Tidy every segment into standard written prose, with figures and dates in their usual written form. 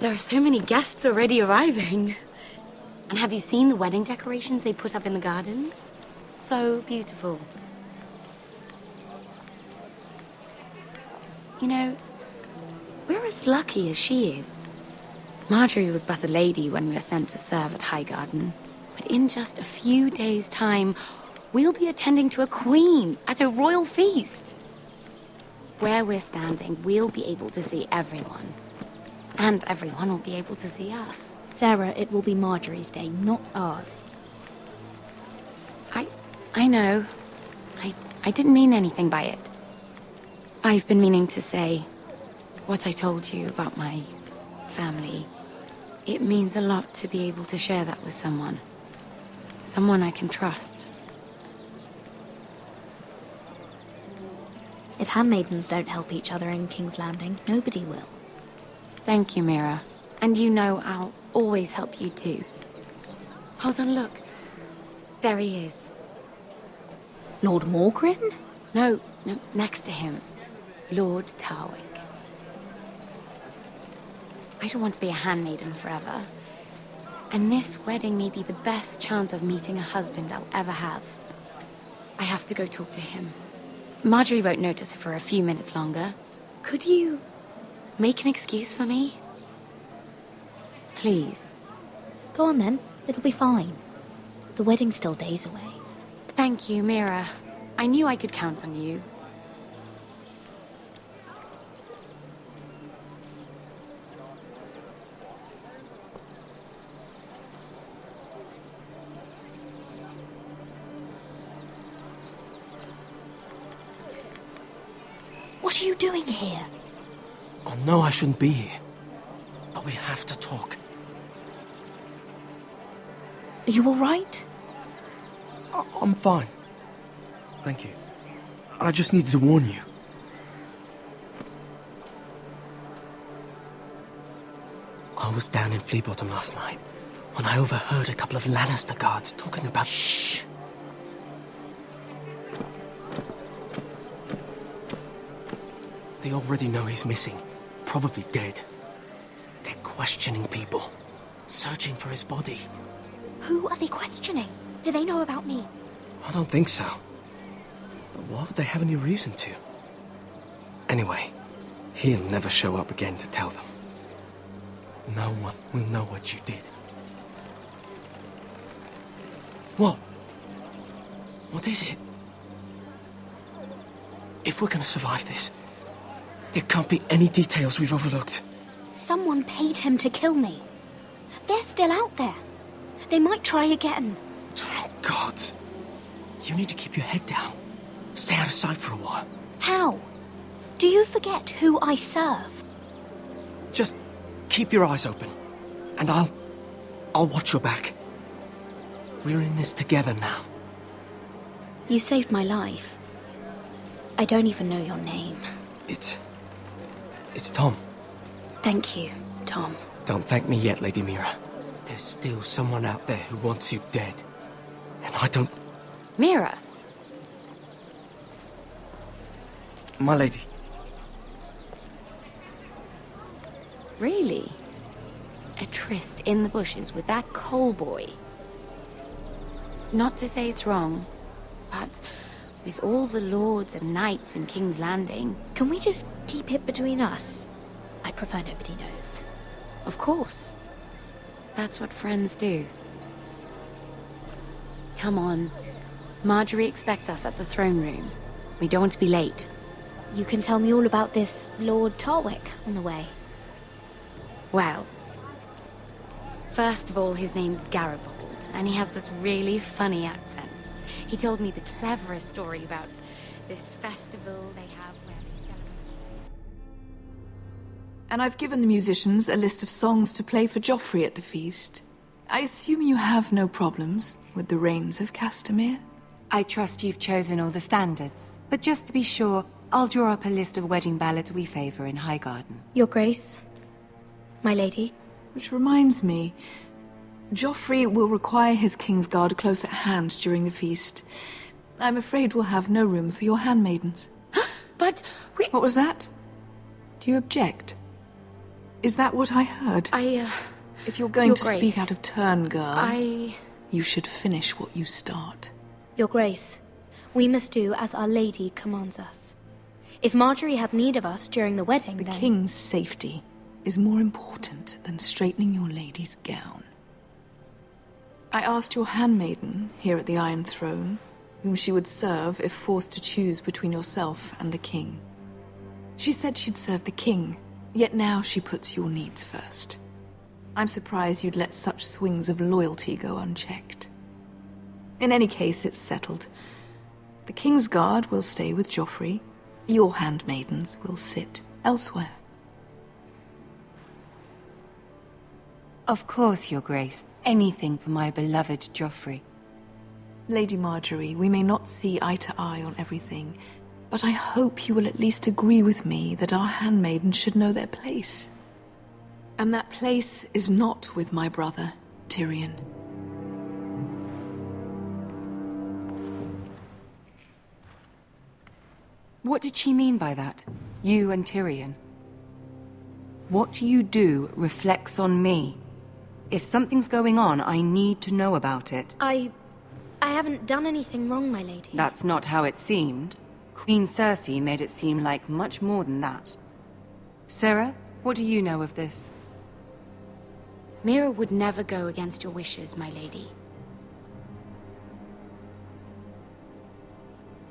There are so many guests already arriving. And have you seen the wedding decorations they put up in the gardens? So beautiful. You know, we're as lucky as she is. Marjorie was but a lady when we were sent to serve at Highgarden. But in just a few days' time, we'll be attending to a queen at a royal feast. Where we're standing, we'll be able to see everyone. And everyone will be able to see us. Sarah, it will be Marjorie's day, not ours. I know. I didn't mean anything by it. I've been meaning to say what I told you about my family. It means a lot to be able to share that with someone. Someone I can trust. If handmaidens don't help each other in King's Landing, nobody will. Thank you, Mira. And you know I'll always help you too. Hold on, look. There he is. Lord Morgrin? No, next to him. Lord Tarwick. I don't want to be a handmaiden forever. And this wedding may be the best chance of meeting a husband I'll ever have. I have to go talk to him. Marjorie won't notice it for a few minutes longer. Could you make an excuse for me? Please. Go on then, it'll be fine. The wedding's still days away. Thank you, Mira. I knew I could count on you. What are you doing here? I know I shouldn't be here, but we have to talk. Are you all right? I'm fine. Thank you. I just needed to warn you. I was down in Fleabottom last night when I overheard a couple of Lannister guards talking about... Shh! They already know he's missing. Probably dead. They're questioning people. Searching for his body. Who are they questioning? Do they know about me? I don't think so. But why would they have any reason to? Anyway, he'll never show up again to tell them. No one will know what you did. What? What is it? If we're gonna survive this, there can't be any details we've overlooked. Someone paid him to kill me. They're still out there. They might try again. Oh, God. You need to keep your head down. Stay out of sight for a while. How? Do you forget who I serve? Just keep your eyes open. And I'll watch your back. We're in this together now. You saved my life. I don't even know your name. It's Tom. Thank you, Tom. Don't thank me yet, Lady Mira. There's still someone out there who wants you dead. And I don't... Mira! My lady. Really? A tryst in the bushes with that coal boy? Not to say it's wrong, but with all the lords and knights in King's Landing... Can we just keep it between us? I prefer nobody knows. Of course. That's what friends do. Come on. Marjorie expects us at the throne room. We don't want to be late. You can tell me all about this Lord Tarwick on the way. Well, first of all, his name's Garibaldi, and he has this really funny accent. He told me the cleverest story about this festival they have where they celebrate. And I've given the musicians a list of songs to play for Joffrey at the feast. I assume you have no problems with the Rains of Castamere? I trust you've chosen all the standards. But just to be sure, I'll draw up a list of wedding ballads we favor in Highgarden. Your Grace, my lady. Which reminds me, Joffrey will require his Kingsguard close at hand during the feast. I'm afraid we'll have no room for your handmaidens. But we... What was that? Do you object? Is that what I heard? If you're going to speak out of turn, girl, you should finish what you start. Your Grace, we must do as Our Lady commands us. If Marjorie has need of us during the wedding, The then... king's safety is more important than straightening your lady's gown. I asked your handmaiden here at the Iron Throne whom she would serve if forced to choose between yourself and the king. She said she'd serve the king, yet now she puts your needs first. I'm surprised you'd let such swings of loyalty go unchecked. In any case, it's settled. The King's Guard will stay with Joffrey. Your handmaidens will sit elsewhere. Of course, Your Grace. Anything for my beloved Joffrey. Lady Marjorie, we may not see eye to eye on everything, but I hope you will at least agree with me that our handmaidens should know their place. And that place is not with my brother, Tyrion. What did she mean by that? You and Tyrion? What you do reflects on me. If something's going on, I need to know about it. I haven't done anything wrong, my lady. That's not how it seemed. Queen Cersei made it seem like much more than that. Sarah, what do you know of this? Mira would never go against your wishes, my lady.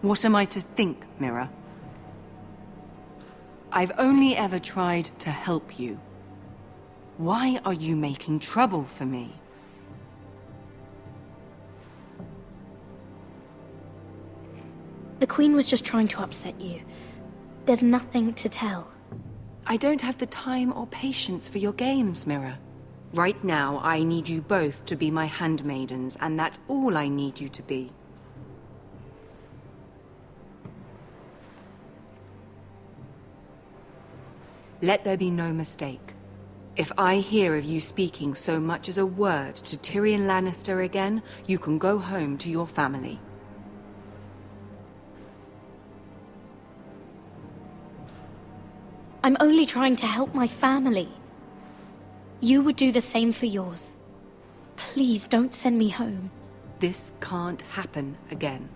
What am I to think, Mira? I've only ever tried to help you. Why are you making trouble for me? The Queen was just trying to upset you. There's nothing to tell. I don't have the time or patience for your games, Mira. Right now, I need you both to be my handmaidens, and that's all I need you to be. Let there be no mistake. If I hear of you speaking so much as a word to Tyrion Lannister again, you can go home to your family. I'm only trying to help my family. You would do the same for yours. Please don't send me home. This can't happen again.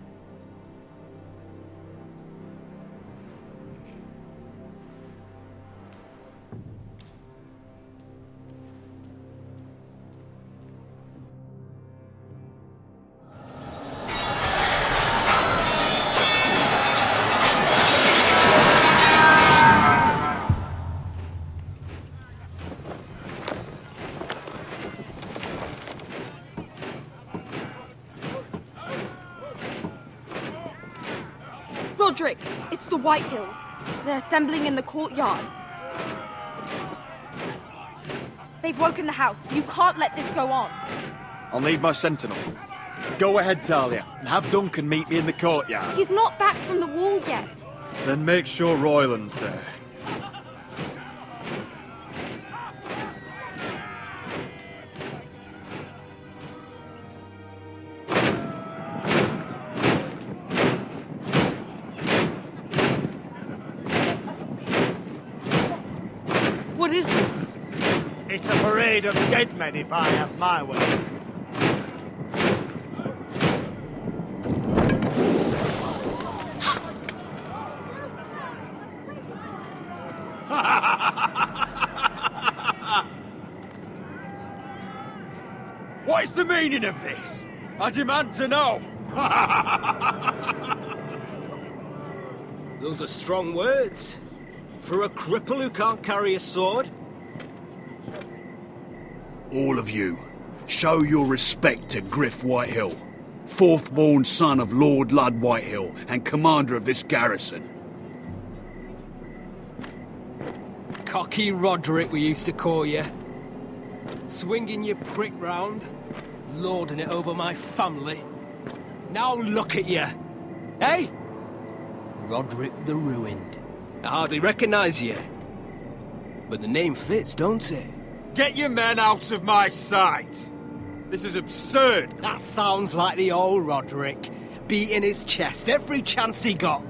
Roderick, it's the White Hills. They're assembling in the courtyard. They've woken the house. You can't let this go on. I'll need my sentinel. Go ahead, Talia, and have Duncan meet me in the courtyard. He's not back from the wall yet. Then make sure Royland's there. What is this? It's a parade of dead men, if I have my way. What is the meaning of this? I demand to know! Those are strong words. For a cripple who can't carry a sword? All of you, show your respect to Griff Whitehill, fourth-born son of Lord Ludd Whitehill and commander of this garrison. Cocky Roderick, we used to call you. Swinging your prick round, lording it over my family. Now look at you. Hey? Roderick the Ruined. I hardly recognise you. But the name fits, don't it? Get your men out of my sight! This is absurd! That sounds like the old Roderick, beating his chest every chance he got.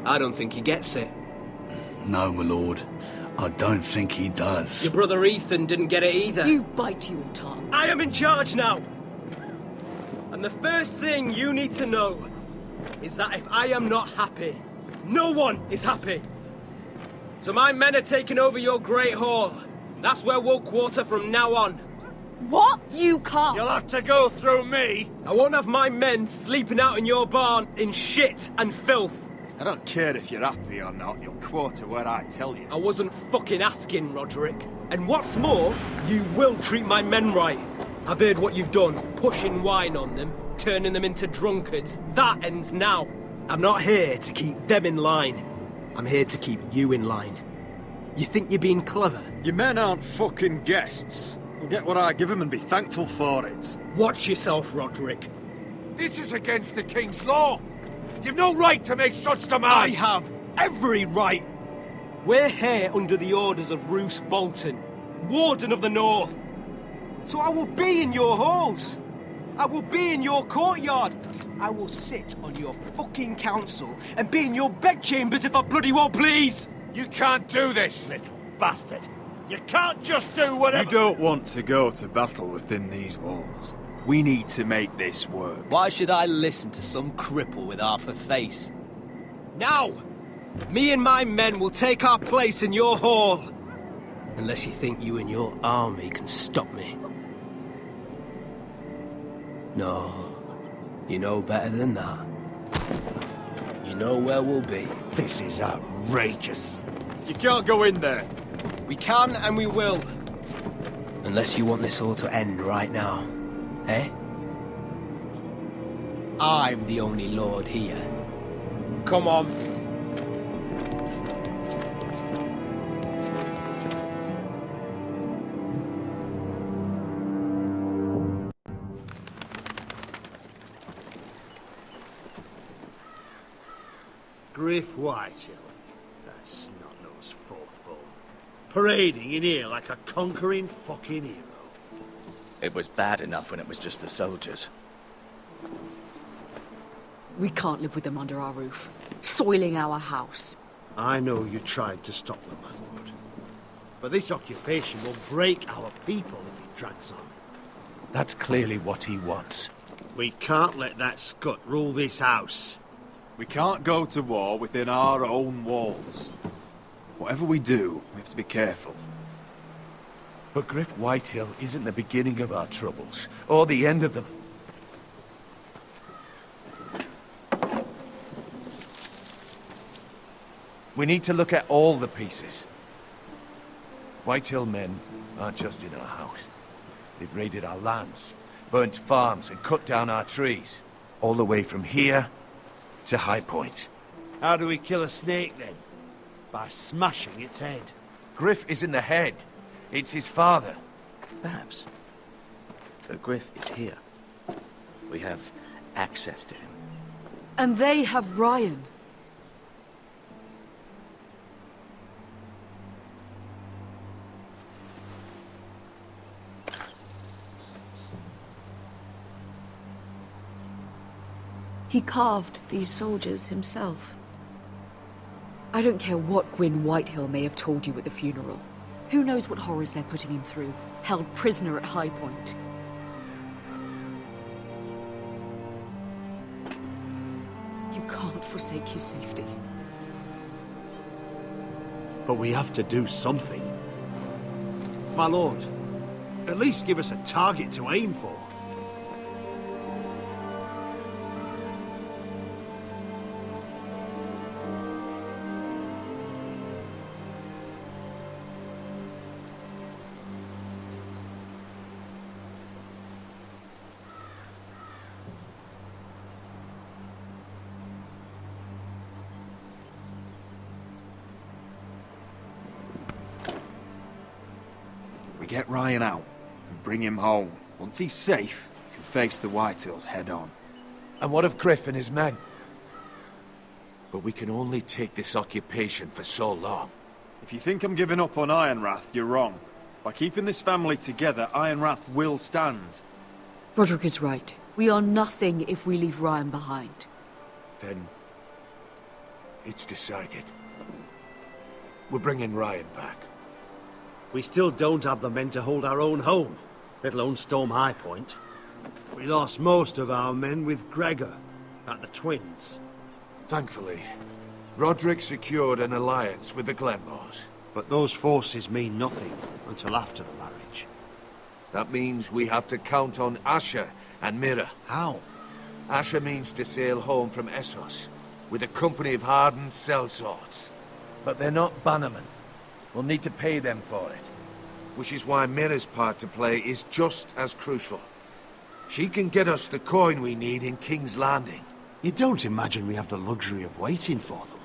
I don't think he gets it. No, my lord. I don't think he does. Your brother Ethan didn't get it either. You bite your tongue. I am in charge now! And the first thing you need to know is that if I am not happy, no one is happy. So my men are taking over your Great Hall. That's where we'll quarter from now on. What? You can't. You'll have to go through me. I won't have my men sleeping out in your barn in shit and filth. I don't care if you're happy or not, you'll quarter where I tell you. I wasn't fucking asking, Roderick. And what's more, you will treat my men right. I've heard what you've done, pushing wine on them, turning them into drunkards. That ends now. I'm not here to keep them in line. I'm here to keep you in line. You think you're being clever? Your men aren't fucking guests. They'll get what I give them and be thankful for it. Watch yourself, Roderick. This is against the King's law. You've no right to make such demands. I have every right. We're here under the orders of Roose Bolton, Warden of the North. So I will be in your halls. I will be in your courtyard. I will sit on your fucking council and be in your bedchambers if I bloody well please. You can't do this, little bastard. You can't just do whatever... You don't want to go to battle within these walls. We need to make this work. Why should I listen to some cripple with half a face? Now! Me and my men will take our place in your hall. Unless you think you and your army can stop me. No, you know better than that. You know where we'll be. This is outrageous. You can't go in there. We can and we will. Unless you want this all to end right now. Eh? I'm the only lord here. Come on. Griff Whitehill, that snot-nosed fourth-born, parading in here like a conquering fucking hero. It was bad enough when it was just the soldiers. We can't live with them under our roof, soiling our house. I know you tried to stop them, my lord. But this occupation will break our people if it drags on. That's clearly what he wants. We can't let that scut rule this house. We can't go to war within our own walls. Whatever we do, we have to be careful. But Griff Whitehill isn't the beginning of our troubles, or the end of them. We need to look at all the pieces. Whitehill men aren't just in our house. They've raided our lands, burnt farms, and cut down our trees. All the way from here to High Point. How do we kill a snake, then? By smashing its head. Griff isn't the head. It's his father. Perhaps. But Griff is here. We have access to him. And they have Ryan. He carved these soldiers himself. I don't care what Gwyn Whitehill may have told you at the funeral. Who knows what horrors they're putting him through, held prisoner at High Point. You can't forsake his safety. But we have to do something. My lord, at least give us a target to aim for. We get Ryan out and bring him home. Once he's safe, we can face the Whitehills head on. And what of Griff and his men? But we can only take this occupation for so long. If you think I'm giving up on Ironrath, you're wrong. By keeping this family together, Ironrath will stand. Roderick is right. We are nothing if we leave Ryan behind. Then it's decided. We're bringing Ryan back. We still don't have the men to hold our own home, let alone storm High Point. We lost most of our men with Gregor at the Twins. Thankfully, Roderick secured an alliance with the Glenmores. But those forces mean nothing until after the marriage. That means we have to count on Asher and Mira. How? Asher means to sail home from Essos with a company of hardened sellswords. But they're not bannermen. We'll need to pay them for it. Which is why Mira's part to play is just as crucial. She can get us the coin we need in King's Landing. You don't imagine we have the luxury of waiting for them?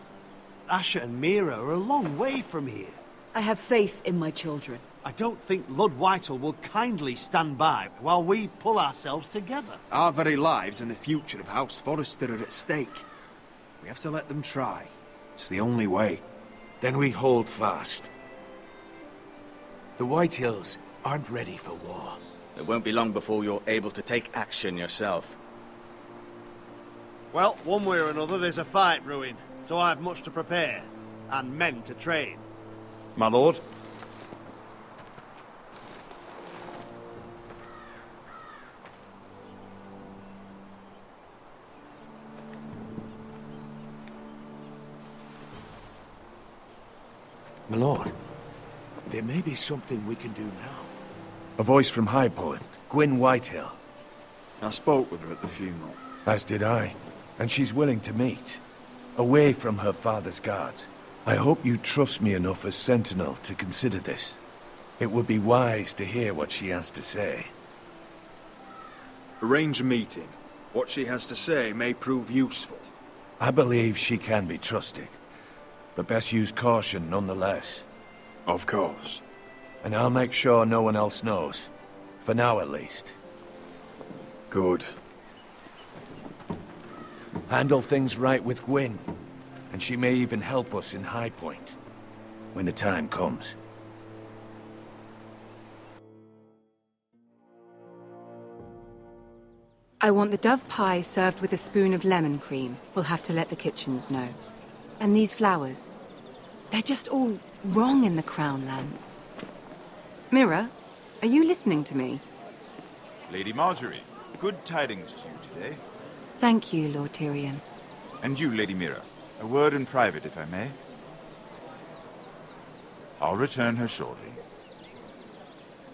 Asher and Mira are a long way from here. I have faith in my children. I don't think Lord Whitehall will kindly stand by while we pull ourselves together. Our very lives and the future of House Forrester are at stake. We have to let them try. It's the only way. Then we hold fast. The Whitehills aren't ready for war. It won't be long before you're able to take action yourself. Well, one way or another, there's a fight brewing, so I've much to prepare, and men to train. My lord? My lord, there may be something we can do now. A voice from High Point, Gwyn Whitehill. I spoke with her at the funeral. As did I. And she's willing to meet. Away from her father's guards. I hope you trust me enough as Sentinel to consider this. It would be wise to hear what she has to say. Arrange a meeting. What she has to say may prove useful. I believe she can be trusted. But best use caution nonetheless. Of course. And I'll make sure no one else knows. For now at least. Good. Handle things right with Gwyn. And she may even help us in High Point. When the time comes. I want the dove pie served with a spoon of lemon cream. We'll have to let the kitchens know. And these flowers. They're just all wrong in the Crown lands. Mira, are you listening to me? Lady Marjorie, good tidings to you today. Thank you, Lord Tyrion. And you, Lady Mira. A word in private, if I may. I'll return her shortly.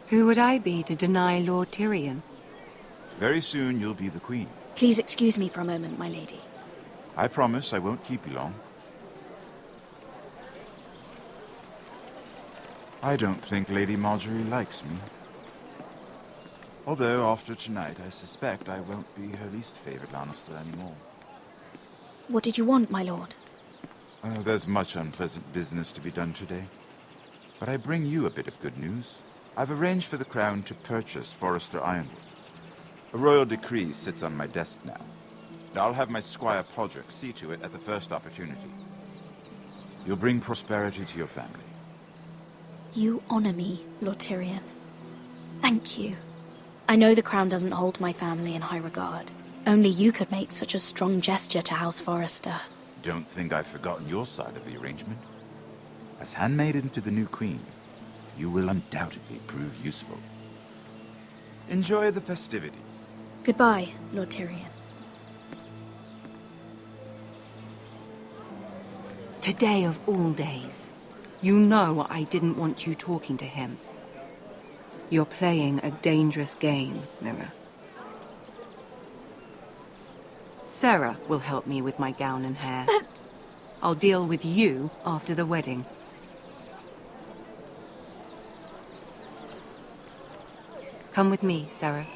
Who would I be to deny Lord Tyrion? Very soon you'll be the queen. Please excuse me for a moment, my lady. I promise I won't keep you long. I don't think Lady Marjorie likes me. Although, after tonight, I suspect I won't be her least favorite Lannister anymore. What did you want, my lord? There's much unpleasant business to be done today. But I bring you a bit of good news. I've arranged for the Crown to purchase Forrester Ironwood. A royal decree sits on my desk now. And I'll have my squire Podrick see to it at the first opportunity. You'll bring prosperity to your family. You honor me, Lord Tyrion. Thank you. I know the crown doesn't hold my family in high regard. Only you could make such a strong gesture to House Forrester. Don't think I've forgotten your side of the arrangement. As handmaiden to the new queen, you will undoubtedly prove useful. Enjoy the festivities. Goodbye, Lord Tyrion. Today of all days. You know I didn't want you talking to him. You're playing a dangerous game, Mira. Sarah will help me with my gown and hair. But... I'll deal with you after the wedding. Come with me, Sarah.